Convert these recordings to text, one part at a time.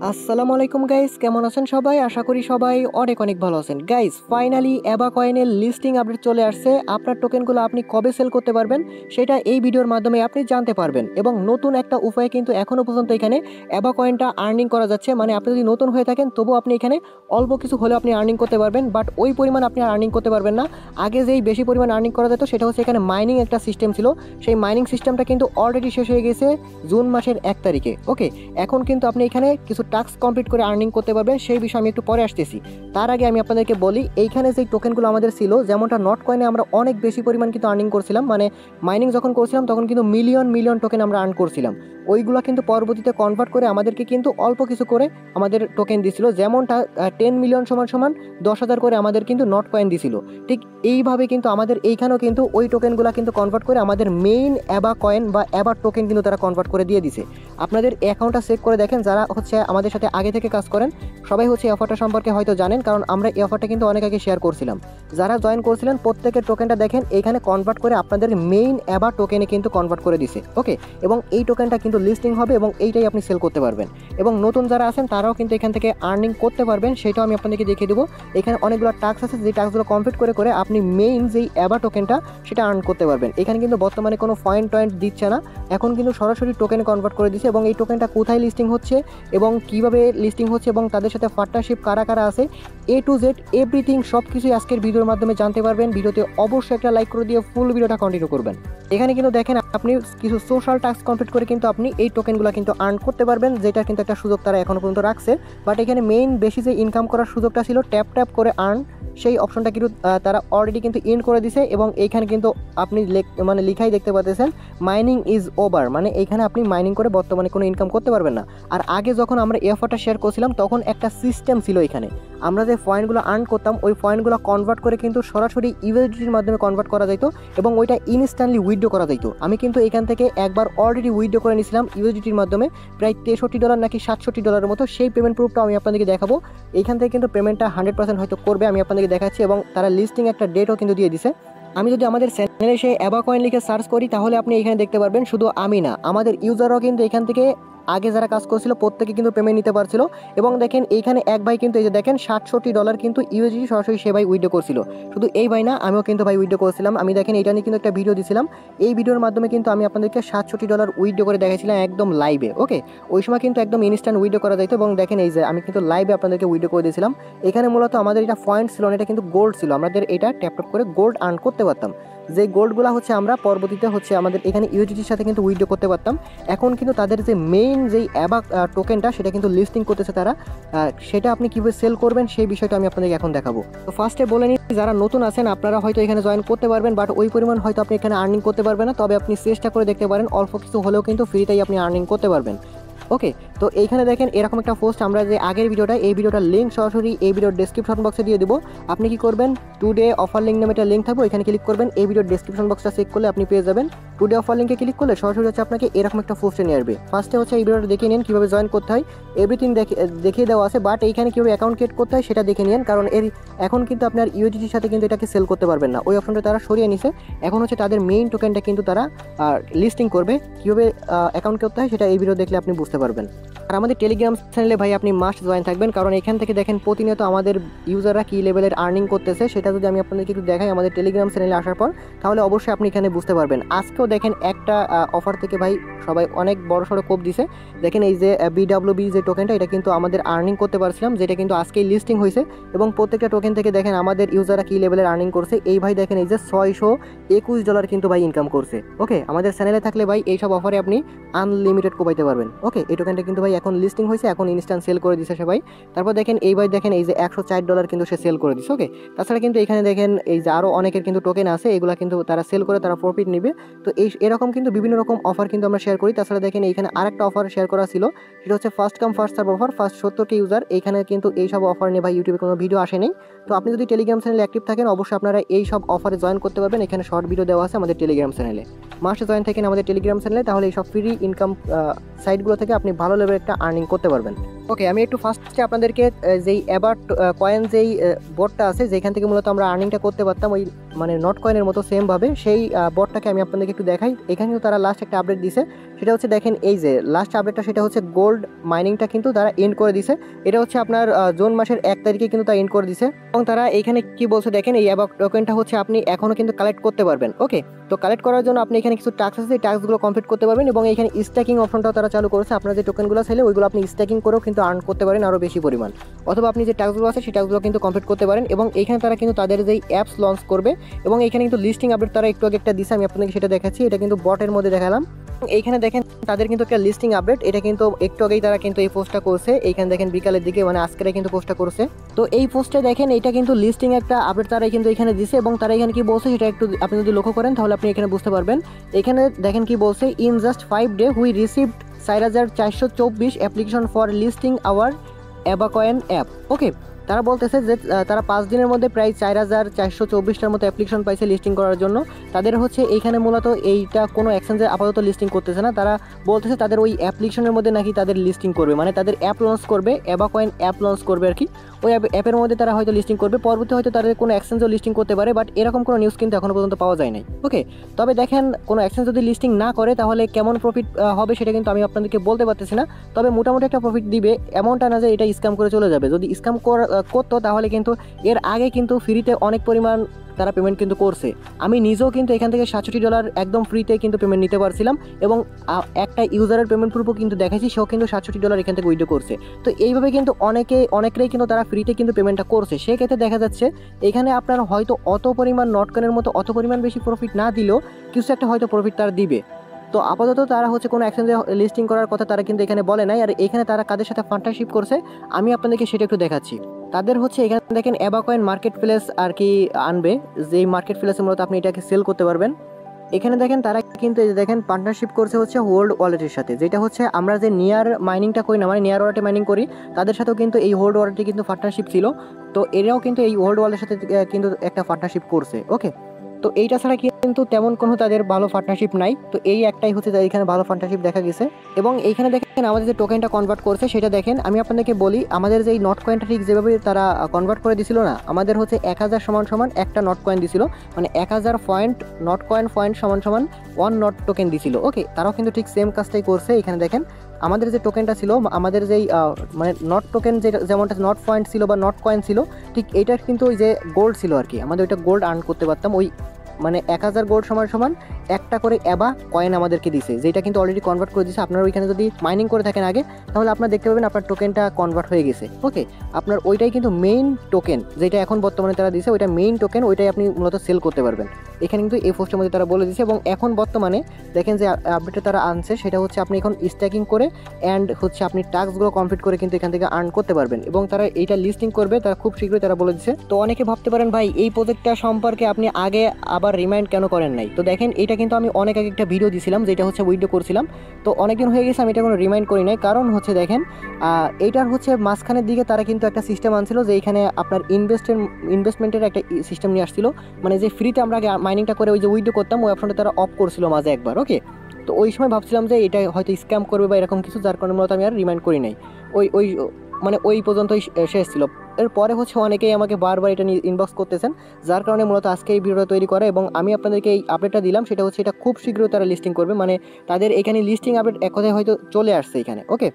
আসসালামু আলাইকুম গাইস, কেমন আছেন সবাই? আশা করি সবাই অনেক অনেক ভালো আছেন। গাইস ফাইনালি অ্যাবা কয়েনের লিস্টিং আপডেট চলে আসছে। আপনার টোকেনগুলো আপনি কবে সেল করতে পারবেন সেটা এই ভিডিওর মাধ্যমে আপনি জানতে পারবেন। এবং নতুন একটা উপায় কিন্তু এখনো পর্যন্ত এখানে অ্যাবা কয়েনটা আর্নিং করা যাচ্ছে। মানে আপনি যদি নতুন হয়ে থাকেন তবু আপনি এখানে অল্প কিছু হলেও আপনি আর্নিং করতে পারবেন, বাট ওই পরিমাণ আপনি আর্নিং করতে পারবেন না। আগে যেই বেশি পরিমাণ আর্নিং করা যেত সেটা হচ্ছে এখানে মাইনিং একটা সিস্টেম ছিল। সেই মাইনিং সিস্টেমটা কিন্তু অলরেডি শেষ হয়ে গেছে জুন মাসের 1 তারিখে। ওকে, এখন কিন্তু আপনি এখানে কিছু টাস্ক কমপ্লিট করে আর্নিং করতে পারবেন, সেই বিষয়ে আমি একটু পরে আসতেছি। তার আগে আমি আপনাদেরকে বলি, এইখানে যে টোকেনগুলো আমাদের ছিল, যেমনটা নট কয়েনে আমরা অনেক বেশি পরিমাণ কিন্তু আর্নিং করছিলাম, মানে মাইনিং যখন করছিলাম তখন কিন্তু মিলিয়ন মিলিয়ন টোকেন আমরা আর্ন করছিলাম। ওইগুলো কিন্তু পরবর্তীতে কনভার্ট করে আমাদেরকে কিন্তু অল্প কিছু করে আমাদের টোকেন দিছিল, যেমনটা 10 মিলিয়ন সমান সমান 10,000 করে আমাদের কিন্তু নট কয়েন দিছিল। ঠিক এইভাবে কিন্তু আমাদের এইখানেও কিন্তু ওই টোকেনগুলো কিন্তু কনভার্ট করে আমাদের মেইন অ্যাবা কয়েন বা অ্যাবা টোকেন কিন্তু তারা কনভার্ট করে দিয়ে দিছে। আপনাদের অ্যাকাউন্টটা চেক করে দেখেন, যারা হচ্ছে আমাদের সাথে আগে থেকে কাজ করেন সবাই হচ্ছে এই অফারটা সম্পর্কে হয়তো জানেন, কারণ আমরা এই অফারটা কিন্তু অনেক আগে শেয়ার করছিলাম। যারা জয়েন করছিলেন প্রত্যেকের টোকেনটা দেখেন এখানে কনভার্ট করে আপনাদের মেইন অ্যাবা টোকেনে কিন্তু কনভার্ট করে দিছে। ওকে, এবং এই টোকেনটা কিন্তু লিস্টিং হবে এবং এইটাই আপনি সেল করতে পারবেন। এবং নতুন যারা আছেন তারাও কিন্তু এখান থেকে আর্নিং করতে পারবেন, সেটাও আমি আপনাদেরকে দেখিয়ে দেবো। এখানে অনেকগুলো টাস্ক আছে, যে টাস্কগুলো কমপ্লিট করে করে আপনি মেইন যেই অ্যাবা টোকেনটা সেটা আর্ন করতে পারবেন। এখানে কিন্তু বর্তমানে কোনো পয়েন্ট দিচ্ছে না, এখন কিন্তু সরাসরি টোকেন কনভার্ট করে দিচ্ছে। এবং এই টোকেনটা কোথায় লিস্টিং হচ্ছে এবং কিভাবে লিস্টিং হচ্ছে এবং তাদের সাথে পার্টনারশিপ কারা কারা আছে, এ টু জেড এভরিথিং সব কিছুই আজকের ভিডিওর মাধ্যমে জানতে পারবেন। ভিডিওতে অবশ্যই একটা লাইক করে দিয়ে ফুল ভিডিওটা কন্টিনিউ করবেন। এখানে কিন্তু দেখেন আপনি কিছু সোশ্যাল টাস্ক কমপ্লিট করে কিন্তু আপনি এই টোকেনগুলো কিন্তু আর্ন করতে পারবেন, যেটা কিন্তু একটা সুযোগ তারা এখনো পর্যন্ত রাখছে। বাট এখানে মেইন বেশি যে ইনকাম করার সুযোগটা ছিল ট্যাপ ট্যাপ করে আর্ন, সেই অপশনটা কিন্তু তারা অলরেডি কিন্তু ইন করে দিছে। এবং এইখানে কিন্তু আপনি মানে লিখাই দেখতে পাচ্ছেন মাইনিং ইজ ওভার, মানে এইখানে আপনি মাইনিং করে বর্তমানে কোনো ইনকাম করতে পারবেন না। আর আগে যখন আমরা এই অফারটা শেয়ার করছিলাম তখন একটা সিস্টেম ছিল, এখানে আমরা যে পয়েন্টগুলো আর্ন করতাম ওই পয়েন্টগুলো কনভার্ট করে কিন্তু সরাসরি ইউএসডিটির মাধ্যমে কনভার্ট করা যেত এবং ওইটা ইনস্ট্যান্টলি উইথড্র করা যেত। আমি কিন্তু এখান থেকে একবার অলরেডি উইথড্র করে নিয়েছিলাম ইউএসডিটির মাধ্যমে, প্রায় $63 নাকি $67 মতো। সেই পেমেন্ট প্রুফটা আমি আপনাদেরকে দেখাবো। এইখান থেকে কিন্তু পেমেন্টটা 100% হয়তো করবে, আমি আপনাদেরকে দেখাচ্ছি। এবং তারা লিস্টিং একটা ডেটও কিন্তু দিয়ে দিছে। আমি যদি আমাদের চ্যানেলে সেই অ্যাবা কয়েন লিখে সার্চ করি তাহলে আপনি এখানে দেখতে পারবেন, শুধু আমি না আমাদের ইউজাররাও কিন্তু এখান থেকে আগে যারা কাজ করছিল প্রত্যেকে কিন্তু পেমেন্ট নিতে পারছিল। এবং দেখেন এইখানে এক ভাই কিন্তু এই যে দেখেন $67 কিন্তু ইউএসডি সরাসরি সে ভাই উইথড্র করছিল। শুধু এই ভাই না, আমিও কিন্তু ভাই উইথড্র করছিলাম। আমি দেখেন এটা নিয়ে কিন্তু একটা ভিডিও দিছিলাম, এই ভিডিওর মাধ্যমে কিন্তু আমি আপনাদেরকে $67 উইথড্র করে দেখাইছিলাম একদম লাইভে। ওকে, ওই সময় কিন্তু একদম ইনস্ট্যান্ট উইথড্র করা যেত। এবং দেখেন এই যে আমি কিন্তু লাইভে আপনাদেরকে উইথড্র করে দিয়েছিলাম। এখানে মূলত আমাদের এটা পয়েন্ট ছিল না, এটা কিন্তু গোল্ড ছিল। আমাদের এটা ট্যাপ ট্যাপ করে গোল্ড আর্ন করতে পারতাম, যে গোল্ডগুলো হচ্ছে আমরা পরবর্তীতে হচ্ছে আমাদের এখানে ইউএসডিটির সাথে কিন্তু উইথড্র করতে পারতাম। এখন কিন্তু তাদের যে মেইন যেই অ্যাবা টোকেনটা সেটা কিন্তু লিস্টিং করতেছে তারা। সেটা আপনি কীভাবে সেল করবেন সেই বিষয়টা আমি আপনাদেরকে এখন দেখাবো। তো ফার্স্টে বলে নিই, যারা নতুন আছেন আপনারা হয়তো এখানে জয়েন করতে পারবেন, বাট ওই পরিমাণ হয়তো আপনি এখানে আর্নিং করতে পারবেন না। তবে আপনি চেষ্টা করে দেখতে পারেন, অল্প কিছু হলেও কিন্তু ফ্রিতেই আপনি আর্নিং করতে পারবেন। ওকে, তো এইখানে দেখেন এরকম একটা পোস্ট, আমরা যে আগের ভিডিওটা এই ভিডিওটার লিঙ্ক সরাসরি এই ভিডিওর ডেসক্রিপশন বক্সে দিয়ে দেবো। আপনি কি করবেন, টুডে অফার লিঙ্ক নামে একটা লিঙ্ক থাকবে, এখানে ক্লিক করবেন। এই ভিডিওর ডেসক্রিপশন বক্সটা চেক করলে আপনি পেয়ে যাবেন। টুডে অফার লিঙ্কে ক্লিক করলে সরাসরি হচ্ছে আপনাকে এরকম একটা পোস্টে নিয়ে আসবে। ফার্স্টে হচ্ছে এই ভিডিওটা দেখে নিন কীভাবে জয়েন করতে হয়, এভরিথিং দেখিয়ে দেওয়া আছে। বাট এইখানে কীভাবে অ্যাকাউন্ট ক্রিয়েট করতে হয় সেটা দেখে নিন, কারণ এখন কিন্তু আপনার ইউএসডিটির সাথে কিন্তু এটাকে সেল করতে পারবেন না, ওই অপশনটা তারা সরিয়ে নিছে। এখন হচ্ছে তাদের মেইন টোকেনটা কিন্তু তারা লিস্টিং করবে। কীভাবে অ্যাকাউন্ট করতে হয় সেটা এই ভিডিও দেখলে আপনি বুঝতে পারবেন। আর আমাদের টেলিগ্রাম চ্যানেলে ভাই আপনি মাস্ট জয়েন থাকবেন, কারণ এখান থেকে দেখেন প্রতিনিয়ত আমাদের ইউজাররা কী লেভেলের আর্নিং করতেছে সেটা যদি আমি আপনাদেরকে একটু দেখাই আমাদের টেলিগ্রাম চ্যানেলে আসার পর, তাহলে অবশ্যই আপনি এখানে বুঝতে পারবেন। আজকেও দেখেন একটা অফার থেকে ভাই সবাই অনেক বড় সড়ো কোপ দিছে। দেখেন এই যে BWB যে টোকেনটা এটা কিন্তু আমাদের আর্নিং করতে পারছিলাম, যেটা কিন্তু আজকেই লিস্টিং হয়েছে। এবং প্রত্যেকটা টোকেন থেকে দেখেন আমাদের ইউজাররা কী লেভেলের আর্নিং করছে। এই ভাই দেখেন এই যে $621 কিন্তু ভাই ইনকাম করছে। ওকে, আমাদের চ্যানেলে থাকলে ভাই এইসব অফারে আপনি আনলিমিটেড কোপাইতে পারবেন। ওকে, এই টোকেনটা কিন্তু ভাই এখন লিস্টিং হয়েছে, এখন ইনস্ট্যান্ট সেল করে দিছে সবাই। তারপর দেখেন এই ভাই দেখেন এই যে $104 কিন্তু সে সেল করে দিছে। ওকে, তাছাড়া কিন্তু এখানে দেখেন এই যে আরও অনেকের কিন্তু টোকেন আছে, এগুলো কিন্তু তারা সেল করে তারা প্রফিট নেবে। তো এরকম কিন্তু বিভিন্ন রকম অফার কিন্তু আমরা শেয়ার করি। তাছাড়া দেখেন এইখানে আরেকটা অফার শেয়ার করা ছিল, সেটা হচ্ছে first come first serve offer. First 70টি ইউজার, এইখানে কিন্তু এইসব অফার নিয়ে ভাই ইউটিউবে কোনো ভিডিও আসেনি। তো আপনি যদি টেলিগ্রাম চ্যানেলে অ্যাক্টিভ থাকেন অবশ্যই আপনারা এই সব অফারে জয়েন করতে পারবেন। এখানে শর্ট ভিডিও দেওয়া আছে আমাদের টেলিগ্রাম চ্যানেলে, মাস্ট জয়েন থাকেন আমাদের টেলিগ্রাম চ্যানেলে, তাহলে এই সব ফ্রি ইনকাম সাইটগুলো থেকে আপনি ভালো লেভেলের একটা আর্নিং করতে পারবেন। ওকে, আমি একটু ফার্স্টে আপনাদেরকে যেই অ্যাবা কয়েন যেই বোর্ডটা আছে যেখান থেকে মূলত আমরা আর্নিংটা করতে পারতাম, ওই মানে নট কয়েনের মতো সেমভাবে সেই বটটাকে আমি আপনাদেরকে একটু দেখাই। এখানে কিন্তু তারা লাস্ট একটা আপডেট দিছে, সেটা হচ্ছে দেখেন এই যে লাস্ট আপডেটটা, সেটা হচ্ছে গোল্ড মাইনিংটা কিন্তু তারা এন্ড করে দিছে। এটা হচ্ছে আপনার জুন মাসের 1 তারিখে কিন্তু তারা এন্ড করে দিছে। এবং তারা এখানে কি বলছে দেখেন, এই অ্যাবাক টোকেনটা হচ্ছে আপনি এখনও কিন্তু কালেক্ট করতে পারবেন। ওকে, তো কালেক্ট করার জন্য আপনি এখানে কিছু টাস্ক আছে, এই টাস্কগুলো কমপ্লিট করতে পারবেন। এবং এখানে স্ট্যাকিং অপশনটাও তারা চালু করেছে, আপনার যে টোকেনগুলো চাইলে ওইগুলো আপনি স্ট্যাকিং করেও কিন্তু আর্ন করতে পারেন আরও বেশি পরিমাণ, অথবা আপনি যে টাস্কগুলো আছে সেই টাস্কগুলো কিন্তু কমপ্লিট করতে পারেন। এবং এখানে তারা কিন্তু তাদের যেই অ্যাপস লঞ্চ করবে, এবং এখানে কিন্তু লিস্টিং আপডেট তারা একটু আগে একটা দিছে, আমি আপনাকে সেটা দেখাচ্ছি। এটা কিন্তু বটের মধ্যে দেখালাম। এইখানে দেখেন তাদের কিন্তু একটা লিস্টিং আপডেট, এটা কিন্তু একটু আগেই তারা কিন্তু এই পোস্টটা করছে। এইখানে দেখেন বিকালের দিকে, মানে আজকের কিন্তু পোস্টটা করছে। তো এই পোস্টে দেখেন এটা কিন্তু লিস্টিং একটা আপডেট তারা কিন্তু এখানে দিছে, এবং তারা এখানে কি বলছে সেটা একটু আপনি যদি লক্ষ্য করেন তাহলে আপনি এখানে বুঝতে পারবেন। এখানে দেখেন কি বলছে, in just 5 day we received 4424 application for listing our Abacoin app. Okay, তারা বলতেছে যে তারা 5 দিনের মধ্যে প্রায় 4424টার মতো অ্যাপ্লিকেশন পাইছে লিস্টিং করার জন্য। তাদের হচ্ছে এইখানে মূলত এইটা কোনো এক্সচেঞ্জে আপাতত লিস্টিং করতেছে না, তারা বলতেছে তাদের ওই অ্যাপ্লিকেশনের মধ্যে নাকি তাদের লিস্টিং করবে, মানে তাদের অ্যাপ লঞ্চ করবে, অ্যাবাকয়েন অ্যাপ লঞ্চ করবে আর কি। ওই অ্যাপের মধ্যে তারা হয়তো লিস্টিং করবে, পরবর্তী হয়তো তাদের কোনো এক্সচেঞ্জও লিস্টিং করতে পারে, বাট এরকম কোনো নিউজ কিন্তু এখনও পর্যন্ত পাওয়া যায় নাই। ওকে, তবে দেখেন কোনো এক্সচেঞ্জ যদি লিস্টিং না করে তাহলে কেমন প্রফিট হবে সেটা কিন্তু আমি আপনাদেরকে বলতে পারতেছি না, তবে মোটামুটি একটা প্রফিট দিবে, এমনটা না যে এটা স্ক্যাম করে চলে যাবে। যদি স্ক্যাম করতো তাহলে কিন্তু এর আগে কিন্তু ফ্রিতে অনেক পরিমাণ তারা পেমেন্ট কিন্তু করছে। আমি নিজেও কিন্তু এখান থেকে $67 একদম ফ্রিতে কিন্তু পেমেন্ট নিতে পারছিলাম, এবং একটা ইউজারের পেমেন্ট প্রুফও কিন্তু দেখাইছি, সেও কিন্তু $67 এখান থেকে উইথড্র করছে। তো এইভাবে কিন্তু অনেকেই কিন্তু তারা ফ্রিতে কিন্তু পেমেন্টটা করছে। সেক্ষেত্রে দেখা যাচ্ছে এখানে আপনার হয়তো অত পরিমাণ নটকয়েনের মতো অত পরিমাণ বেশি প্রফিট না দিলেও কিছু একটা হয়তো প্রফিট তারা দিবে। তো আপাতত তারা হচ্ছে কোনো এক্সচেঞ্জে লিস্টিং করার কথা তারা কিন্তু এখানে বলে নাই। আর এখানে তারা কাদের সাথে পার্টনারশিপ করছে আমি আপনাদেরকে সেটা একটু দেখাচ্ছি। তাদের হচ্ছে এখানে দেখেন অ্যাবাকয়েন মার্কেট প্লেস আর কি আনবে, যেই মার্কেট প্লেসের মূলত আপনি এটাকে সেল করতে পারবেন। এখানে দেখেন তারা কিন্তু এই যে দেখেন পার্টনারশিপ করছে হচ্ছে হোল্ড ওয়ালেটের সাথে, যেটা হচ্ছে আমরা যে নিয়ার মাইনিংটা করি না, মানে নিয়ার ওয়ালেটে মাইনিং করি, তাদের সাথেও কিন্তু এই হোল্ড ওয়ালেটে কিন্তু পার্টনারশিপ ছিল। তো এরাও কিন্তু এই হোল্ড ওয়ালেটের সাথে কিন্তু একটা পার্টনারশিপ করছে। ওকে, তো এইটা ছাড়া কিন্তু তেমন কোনো তাদের ভালো পার্টনারশিপ নাই। তো এই একটাই হচ্ছে যে এখানে ভালো পার্টনারশিপ দেখা গেছে। এবং এইখানে দেখেন আমাদের যে টোকেনটা কনভার্ট করছে সেটা দেখেন, আমি আপনাদেরকে বলি আমাদের যে এই নট কয়েনটা ঠিক যেভাবে তারা কনভার্ট করে দিছিল না, আমাদের হচ্ছে 1000 সমান একটা নট কয়েন দিছিল, মানে 1000 পয়েন্ট নট কয়েন পয়েন্ট সমান 1 নট টোকেন দিছিল। ওকে, তারাও কিন্তু ঠিক সেম কাজটাই করছে। এখানে দেখেন আমাদের যে টোকেনটা ছিল, আমাদের যেই মানে নট টোকেন যেমনটা নট পয়েন্ট ছিল বা নট কয়েন ছিল, ঠিক এইটা কিন্তু ওই যে গোল্ড ছিল আর কি, আমাদের ওইটা গোল্ড আর্ন করতে পারতাম। ওই মানে 1000 গোল্ড সমান একটা করে অ্যাবা কয়েন আমাদেরকে দিছে, যেটা কিন্তু অলরেডি কনভার্ট করে দিছে। আপনার ওইখানে যদি মাইনিং করে থাকেন আগে, তাহলে আপনারা দেখতে পাবেন আপনার টোকেনটা কনভার্ট হয়ে গেছে। ওকে, আপনার ওইটাই কিন্তু মেইন টোকেন, যেটা এখন বর্তমানে তারা দিছে, ওইটা মেইন টোকেন, ওইটাই আপনি মূলত সেল করতে পারবেন। এখানে কিন্তু এই পোস্টের মধ্যে তারা বলে দিয়েছে। এবং এখন বর্তমানে দেখেন যে আপডেটটা তারা আনছে, সেটা হচ্ছে আপনি এখন স্ট্যাকিং করে অ্যান্ড হচ্ছে আপনি টাস্কগুলো কমপ্লিট করে কিন্তু এখান থেকে আর্ন করতে পারবেন। এবং তারা এইটা লিস্টিং করবে, তারা খুব শীঘ্রই তারা বলে দিচ্ছে। তো অনেকে ভাবতে পারেন ভাই এই প্রজেক্টটা সম্পর্কে আপনি আগে আবার রিমাইন্ড কেন করেন নাই। তো দেখেন এটা কিন্তু আমি অনেক আগে একটা ভিডিও দিয়েছিলাম, যেটা হচ্ছে উইথড্র করছিলাম। তো অনেকদিন হয়ে গেছে আমি এটা কোনো রিমাইন্ড করি নাই, কারণ হচ্ছে দেখেন এইটার হচ্ছে মাঝখানের দিকে তারা কিন্তু একটা সিস্টেম আনছিল, যে এখানে আপনার ইনভেস্টমেন্টের একটা সিস্টেম নিয়ে আসছিল, মানে যে ফ্রিতে আমরা আগে মাইনিংটা করে ওই যে উইথড্র করতাম, ওই অপশনটা তারা অফ করছিল মাঝে একবার। ওকে, তো ওই সময় ভাবছিলাম যে এটা হয়তো স্ক্যাম করবে বা এরকম কিছু, যার কারণে মূলত আমি আর রিমাইন্ড করি নাই। ওই মানে ওই পর্যন্তই শেষ ছিল। এরপরে হচ্ছে অনেকেই আমাকে বারবার এটা নিয়ে ইনবক্স করতেছেন, যার কারণে মূলত আজকে এই ভিডিওটা তৈরি করা। এবং আমি আপনাদেরকে এই আপডেটটা দিলাম, সেটা হচ্ছে এটা খুব শীঘ্রই তারা লিস্টিং করবে, মানে তাদের এখানে লিস্টিং আপডেট এক কথায় হয়তো চলে আসছে এখানে। ওকে,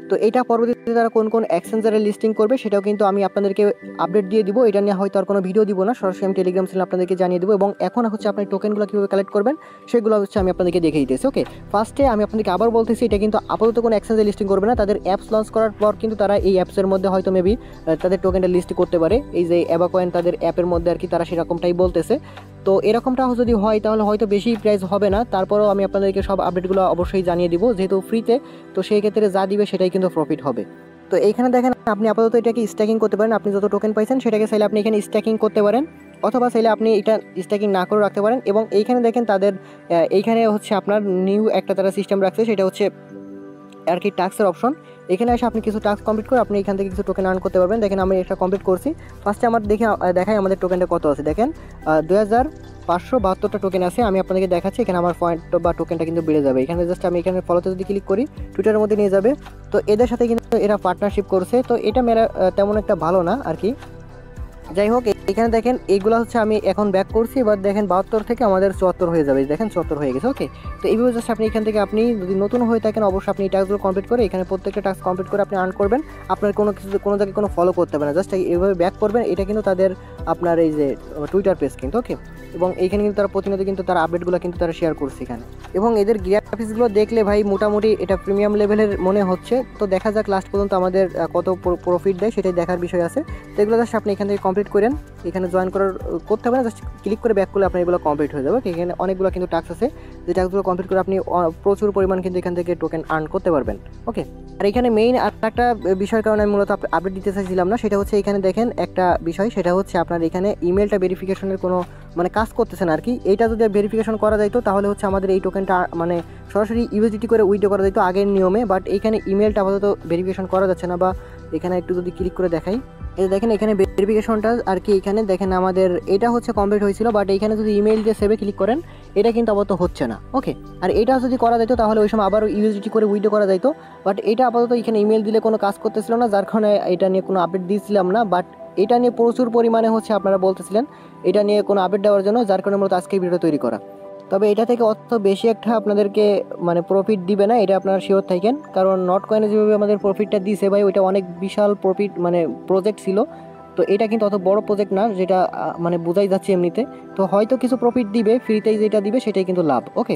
তো এটা পরবর্তীতে তারা কোন এক্সচেঞ্জারে লিস্টিং করবে সেটাও কিন্তু আমি আপনাদেরকে আপডেট দিয়ে দিব। এটা নিয়ে হয়তো আর কোনো ভিডিও দিব না, সরাসরি আমি টেলিগ্রাম চ্যানেলে আপনাদেরকে জানিয়ে দেবো। এবং এখন হচ্ছে আপনি টোকেনগুলো কীভাবে কালেক্ট করবেন সেগুলো হচ্ছে আমি আপনাদেরকে দেখিয়ে দিতেছি। ওকে, ফার্স্টে আমি আপনাদেরকে আবার বলতেছি, এটা কিন্তু আপাতত কোনো এক্সচেঞ্জে লিস্টিং করবে না, তাদের অ্যাপস লঞ্চ করার পর কিন্তু তারা এই অ্যাপসের মধ্যে হয়তো মেবি তাদের টোকেনটা লিস্ট করতে পারে। এই যে অ্যাবাকয়েন তাদের অ্যাপের মধ্যে আর কি, তারা সেরকমটাই বলতেছে। তো এরকমটা যদি হয় তাহলে হয়তো বেশি প্রাইস হবে না, তারপরেও আমি আপনাদেরকে সব আপডেটগুলো অবশ্যই জানিয়ে দিব, যেহেতু ফ্রিতে। তো সেই ক্ষেত্রে যা দিবে সেটাই কিন্তু প্রফিট হবে। তো এইখানে দেখেন আপনি আপাতত এটাকে স্ট্যাকিং করতে পারেন, আপনি যত টোকেন পাইছেন সেটাকে চাইলে আপনি এখানে স্ট্যাকিং করতে পারেন, অথবা চাইলে আপনি এটা স্ট্যাকিং না করে রাখতে পারেন। এবং এইখানে দেখেন তাদের এইখানে হচ্ছে আপনার নিউ একটা তারা সিস্টেম রাখছে, সেটা হচ্ছে আর কি টাস্কের অপশন। এখানে এসে আপনি কিছু টাস্ক কমপ্লিট করে আপনি এখান থেকে কিছু টোকেন আর্ন করতে পারবেন। দেখেন আমি এটা কমপ্লিট করছি। ফার্স্টে আমার দেখাই আমাদের টোকেনটা কত আছে। দেখেন 2572টা টোকেন আছে। আমি আপনাদেরকে দেখাচ্ছি, এখানে আমার পয়েন্ট বা টোকেনটা কিন্তু বেড়ে যাবে। এখানে জাস্ট আমি এখানে ফলোতে যদি ক্লিক করি, টুইটারের মধ্যে নিয়ে যাবে। তো এদের সাথে কিন্তু এরা পার্টনারশিপ করছে, তো এটা মেরা তেমন একটা ভালো না আর কি। যাই হোক, এখানে দেখেন এইগুলো হচ্ছে আমি এখন ব্যাক করছি, এবার দেখেন 72 থেকে আমাদের 74 হয়ে যাবে, দেখেন 74 হয়ে গেছে। ওকে, তো এইভাবে জাস্ট আপনি এখান থেকে আপনি যদি নতুন হয়ে থাকেন অবশ্যই আপনি এই টাস্কগুলো কমপ্লিট করে এখানে প্রত্যেকটা টাস্ক কমপ্লিট করে আপনি আর্ন করবেন। আপনার কোনো কিছু কোনো জায়গায় কোনো ফলো করতে হবে না, জাস্ট এইভাবে ব্যাক করবেন। এটা কিন্তু তাদের আপনার এই যে টুইটার পেজ কিন্তু। ওকে, এবং এইখানে কিন্তু তারা প্রতিনিয়ত কিন্তু তার আপডেটগুলো কিন্তু তারা শেয়ার করছে এখানে, এবং এদের গ্রাফিক্সগুলো দেখলে ভাই মোটামুটি এটা প্রিমিয়াম লেভেলের মনে হচ্ছে। তো দেখা যাক লাস্ট পর্যন্ত আমাদের কত প্রফিট দেয় সেটাই দেখার বিষয় আছে। তো এগুলো জাস্ট আপনি এখান থেকে কমপ্লিট করেন, এখানে জয়েন করতে হবে না, জাস্ট ক্লিক করে ব্যাক করলে আপনার এগুলো কমপ্লিট হয়ে যাবে। এখানে অনেকগুলো কিন্তু টাস্ক আছে, যে টাস্কগুলো কমপ্লিট করে আপনি প্রচুর পরিমাণ কিন্তু এখান থেকে টোকেন আর্ন করতে পারবেন। ওকে, আর এখানে মেইন আর একটা বিষয়ের কারণে আমি মূলত আপডেট দিতে চাইছিলাম না, সেটা হচ্ছে এখানে দেখেন একটা বিষয়, সেটা হচ্ছে আপনার এখানে ইমেলটা ভেরিফিকেশনের কোনো মানে কাজ করতেছেন আর কি। এইটা যদি ভেরিফিকেশন করা যাইতো তাহলে হচ্ছে আমাদের এই টোকেনটা মানে সরাসরি ইউএসডিটি করে উইথড্র করা যাইতো আগের নিয়মে, বাট এইখানে ইমেলটা আপাতত ভেরিফিকেশন করা যাচ্ছে না। বা এখানে একটু যদি ক্লিক করে দেখাই, এই দেখেন এখানে ভেরিফিকেশনটা আর কি, এখানে দেখেন আমাদের এটা হচ্ছে কমপ্লিট হয়েছিল, বাট এখানে যদি ইমেল দিয়ে সেভে ক্লিক করেন এটা কিন্তু আপাতত হচ্ছে না। ওকে, আর এটা যদি করা যেত তাহলে ওই সময় আবারও ইউএসডিটি করে উইথড্র করা যাইতো, বাট এটা আপাতত এখানে ইমেল দিলে কোনো কাজ করতেছিল না, যার কারণে এটা নিয়ে কোনো আপডেট দিয়েছিলাম না। বাট এটা নিয়ে প্রচুর পরিমাণে হচ্ছে আপনারা বলতেছিলেন এটা নিয়ে কোনো আপডেট দেওয়ার জন্য, যার কারণে মূলত আজকে ভিডিও তৈরি করা। তবে এটা থেকে অত বেশি একটা আপনাদেরকে মানে প্রফিট দিবে না, এটা আপনারা শিওর থাকেন, কারণ নট কয়েনে যেভাবে আমাদের প্রফিটটা দিছে ভাই ওইটা অনেক বিশাল প্রফিট মানে প্রজেক্ট ছিল। তো এটা কিন্তু অত বড় প্রজেক্ট না, যেটা মানে বোঝাই যাচ্ছে এমনিতে। তো হয়তো কিছু প্রফিট দিবে, ফ্রিতেই যেটা দিবে সেটাই কিন্তু লাভ। ওকে,